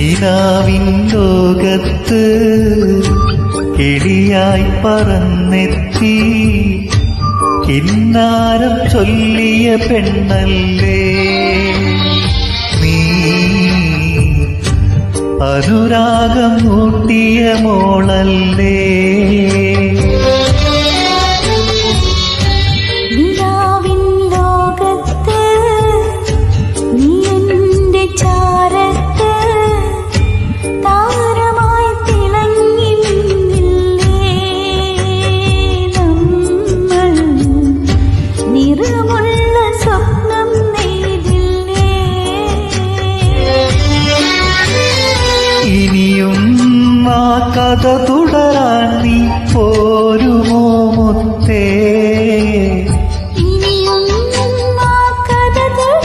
നിലാവിൻ ലോകത്ത് കിളിയായി പറന്നെത്തി കിന്നാരം ചൊല്ലിയ പെണ്ണല്ലേ നീ, അനുരാഗം മൂട്ടിയ മോളല്ലേ. ഇനിയും ആ കഥ തുടരാൻ നീ പോ